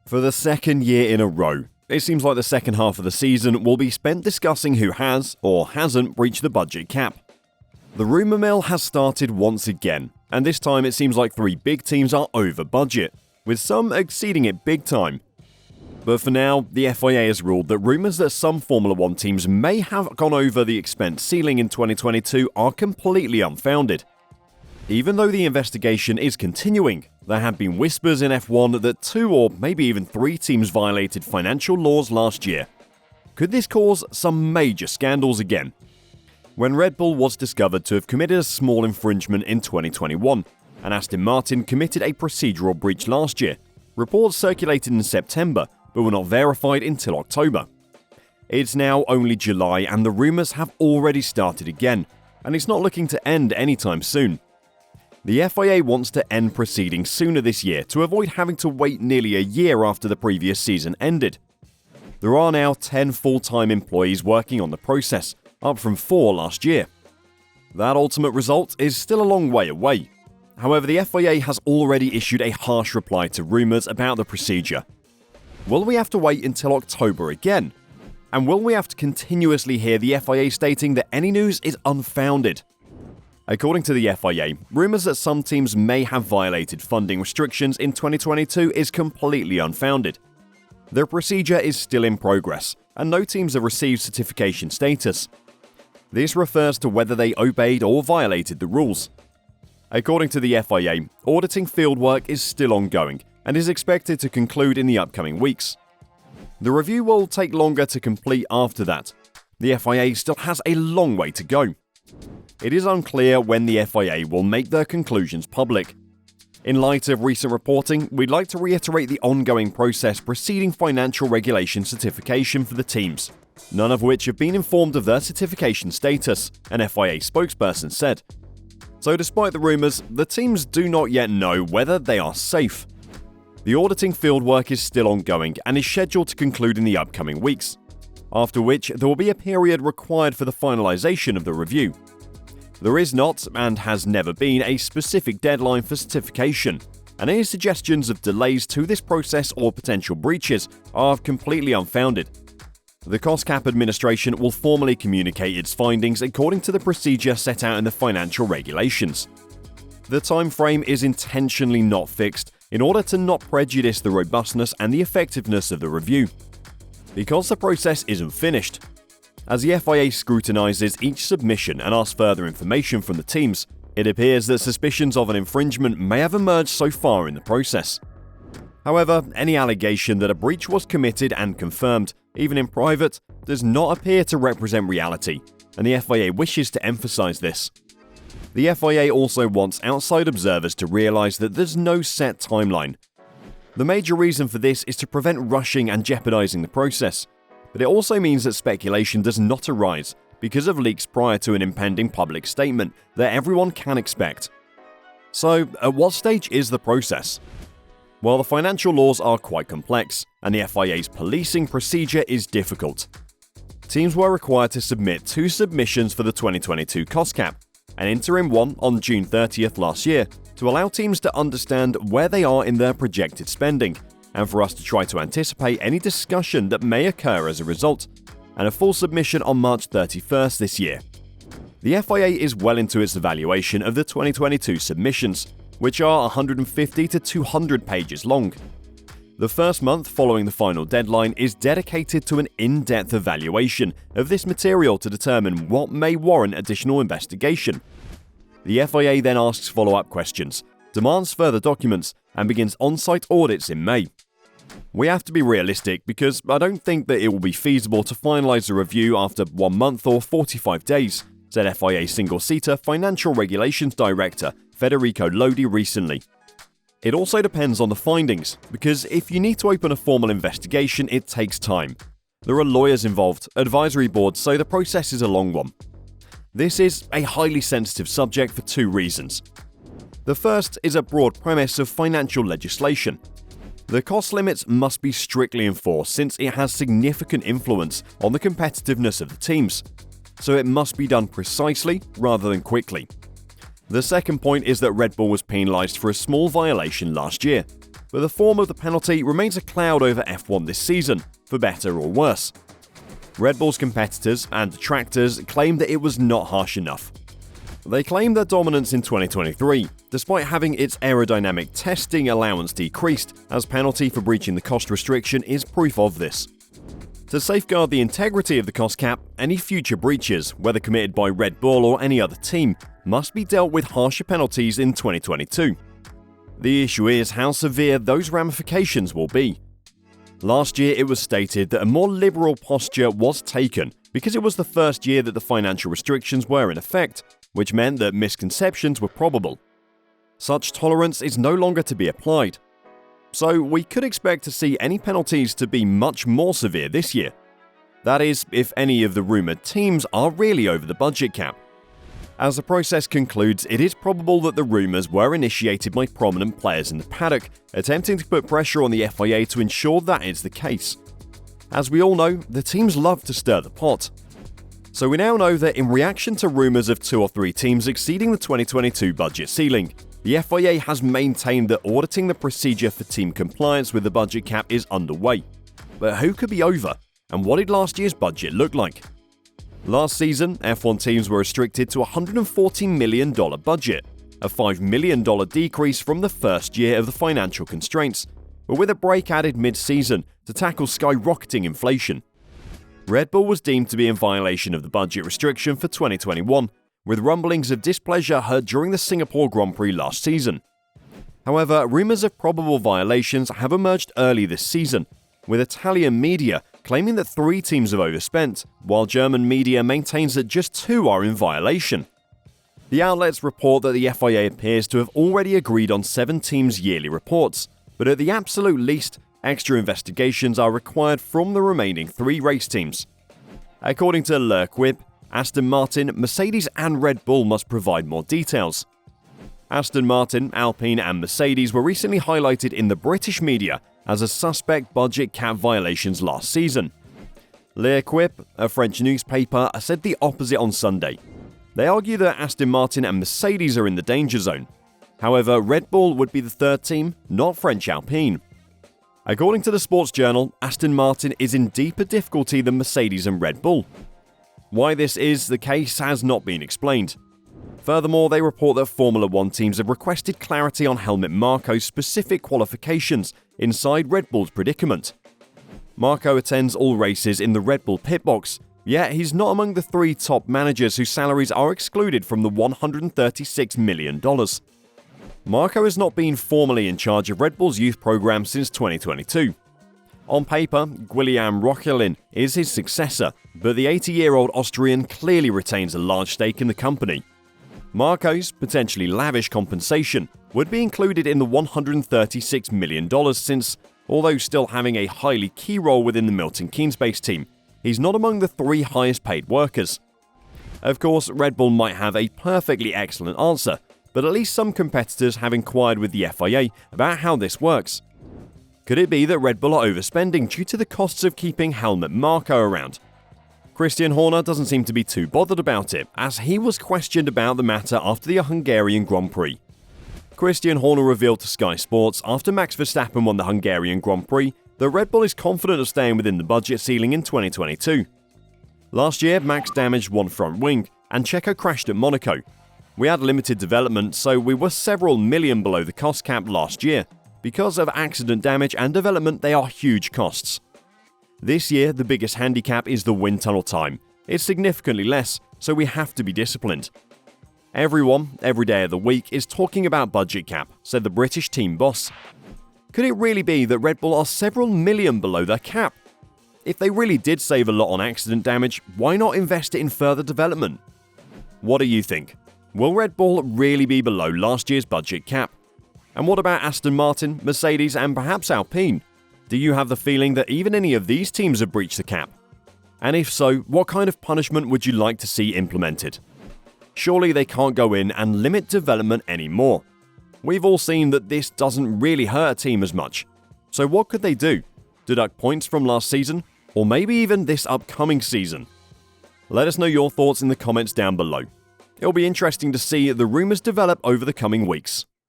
For the second year in a row, it seems like the second half of the season will be spent discussing who has or hasn't breached the budget cap. The rumour mill has started once again, and this time it seems like three big teams are over budget, with some exceeding it big time. But for now, the FIA has ruled that rumours that some Formula 1 teams may have gone over the expense ceiling in 2022 are completely unfounded. Even though the investigation is continuing, there have been whispers in F1 that 2 or maybe even 3 teams violated financial laws last year. Could this cause some major scandals again? When Red Bull was discovered to have committed a small infringement in 2021, and Aston Martin committed a procedural breach last year, reports circulated in September but were not verified until October. It's now only July and the rumours have already started again, and it's not looking to end anytime soon. The FIA wants to end proceedings sooner this year to avoid having to wait nearly a year after the previous season ended. There are now 10 full-time employees working on the process, up from 4 last year. That ultimate result is still a long way away. However, the FIA has already issued a harsh reply to rumours about the procedure. Will we have to wait until October again? And will we have to continuously hear the FIA stating that any news is unfounded? According to the FIA, rumours that some teams may have violated funding restrictions in 2022 is completely unfounded. The procedure is still in progress, and no teams have received certification status. This refers to whether they obeyed or violated the rules. According to the FIA, auditing fieldwork is still ongoing and is expected to conclude in the upcoming weeks. The review will take longer to complete after that. The FIA still has a long way to go. It is unclear when the FIA will make their conclusions public. In light of recent reporting, we'd like to reiterate the ongoing process preceding financial regulation certification for the teams, none of which have been informed of their certification status, an FIA spokesperson said. So despite the rumours, the teams do not yet know whether they are safe. The auditing fieldwork is still ongoing and is scheduled to conclude in the upcoming weeks, after which there will be a period required for the finalisation of the review. There is not, and has never been, a specific deadline for certification, and any suggestions of delays to this process or potential breaches are completely unfounded. The Cost Cap Administration will formally communicate its findings according to the procedure set out in the financial regulations. The time frame is intentionally not fixed in order to not prejudice the robustness and the effectiveness of the review, because the process isn't finished. As the FIA scrutinises each submission and asks further information from the teams, it appears that suspicions of an infringement may have emerged so far in the process. However, any allegation that a breach was committed and confirmed, even in private, does not appear to represent reality, and the FIA wishes to emphasise this. The FIA also wants outside observers to realise that there's no set timeline. The major reason for this is to prevent rushing and jeopardising the process, but it also means that speculation does not arise because of leaks prior to an impending public statement that everyone can expect. So, at what stage is the process? Well, the financial laws are quite complex, and the FIA's policing procedure is difficult. Teams were required to submit 2 submissions for the 2022 cost cap, an interim one on June 30th last year, to allow teams to understand where they are in their projected spending, and for us to try to anticipate any discussion that may occur as a result, and a full submission on March 31st this year. The FIA is well into its evaluation of the 2022 submissions, which are 150 to 200 pages long. The first month following the final deadline is dedicated to an in-depth evaluation of this material to determine what may warrant additional investigation. The FIA then asks follow-up questions, demands further documents, and begins on-site audits in May. We have to be realistic because I don't think that it will be feasible to finalise the review after 1 month or 45 days, said FIA single-seater Financial Regulations Director Federico Lodi recently. It also depends on the findings, because if you need to open a formal investigation, it takes time. There are lawyers involved, advisory boards, so the process is a long one. This is a highly sensitive subject for 2 reasons. The first is a broad premise of financial legislation. The cost limits must be strictly enforced since it has significant influence on the competitiveness of the teams, so it must be done precisely rather than quickly. The second point is that Red Bull was penalised for a small violation last year, but the form of the penalty remains a cloud over F1 this season, for better or worse. Red Bull's competitors and detractors claim that it was not harsh enough. They claim their dominance in 2023, despite having its aerodynamic testing allowance decreased, as penalty for breaching the cost restriction is proof of this. To safeguard the integrity of the cost cap, any future breaches, whether committed by Red Bull or any other team, must be dealt with harsher penalties in 2022. The issue is how severe those ramifications will be. Last year, it was stated that a more liberal posture was taken because it was the first year that the financial restrictions were in effect, which meant that misconceptions were probable. Such tolerance is no longer to be applied. So we could expect to see any penalties to be much more severe this year. That is, if any of the rumoured teams are really over the budget cap. As the process concludes, it is probable that the rumours were initiated by prominent players in the paddock, attempting to put pressure on the FIA to ensure that is the case. As we all know, the teams love to stir the pot. So we now know that in reaction to rumours of 2 or 3 teams exceeding the 2022 budget ceiling, the FIA has maintained that auditing the procedure for team compliance with the budget cap is underway. But who could be over, and what did last year's budget look like? Last season, F1 teams were restricted to a $140 million budget, a $5 million decrease from the first year of the financial constraints, but with a break added mid-season to tackle skyrocketing inflation. Red Bull was deemed to be in violation of the budget restriction for 2021, with rumblings of displeasure heard during the Singapore Grand Prix last season. However, rumours of probable violations have emerged early this season, with Italian media claiming that 3 teams have overspent, while German media maintains that just 2 are in violation. The outlets report that the FIA appears to have already agreed on 7 teams' yearly reports, but at the absolute least, extra investigations are required from the remaining 3 race teams. According to L'Equipe, Aston Martin, Mercedes and Red Bull must provide more details. Aston Martin, Alpine and Mercedes were recently highlighted in the British media as a suspect budget cap violations last season. L'Equipe, a French newspaper, said the opposite on Sunday. They argue that Aston Martin and Mercedes are in the danger zone. However, Red Bull would be the 3rd team, not French Alpine. According to the Sports Journal, Aston Martin is in deeper difficulty than Mercedes and Red Bull. Why this is the case has not been explained. Furthermore, they report that Formula 1 teams have requested clarity on Helmut Marko's specific qualifications inside Red Bull's predicament. Marko attends all races in the Red Bull pit box, yet he's not among the 3 top managers whose salaries are excluded from the $136 million. Marko has not been formally in charge of Red Bull's youth program since 2022. On paper, Guillaume Rochelin is his successor, but the 80-year-old Austrian clearly retains a large stake in the company. Marko's potentially lavish compensation would be included in the $136 million since, although still having a highly key role within the Milton Keynes-based team, he's not among the 3 highest paid workers. Of course, Red Bull might have a perfectly excellent answer, but at least some competitors have inquired with the FIA about how this works. Could it be that Red Bull are overspending due to the costs of keeping Helmut Marko around? Christian Horner doesn't seem to be too bothered about it, as he was questioned about the matter after the Hungarian Grand Prix. Christian Horner revealed to Sky Sports after Max Verstappen won the Hungarian Grand Prix that Red Bull is confident of staying within the budget ceiling in 2022. Last year, Max damaged one front wing, and Checo crashed at Monaco. We had limited development, so we were several million below the cost cap last year. Because of accident damage and development, they are huge costs. This year, the biggest handicap is the wind tunnel time. It's significantly less, so we have to be disciplined. Everyone, every day of the week, is talking about budget cap, said the British team boss. Could it really be that Red Bull are several million below their cap? If they really did save a lot on accident damage, why not invest it in further development? What do you think? Will Red Bull really be below last year's budget cap? And what about Aston Martin, Mercedes and perhaps Alpine? Do you have the feeling that even any of these teams have breached the cap? And if so, what kind of punishment would you like to see implemented? Surely they can't go in and limit development anymore. We've all seen that this doesn't really hurt a team as much. So what could they do? Deduct points from last season? Or maybe even this upcoming season? Let us know your thoughts in the comments down below. It'll be interesting to see the rumours develop over the coming weeks.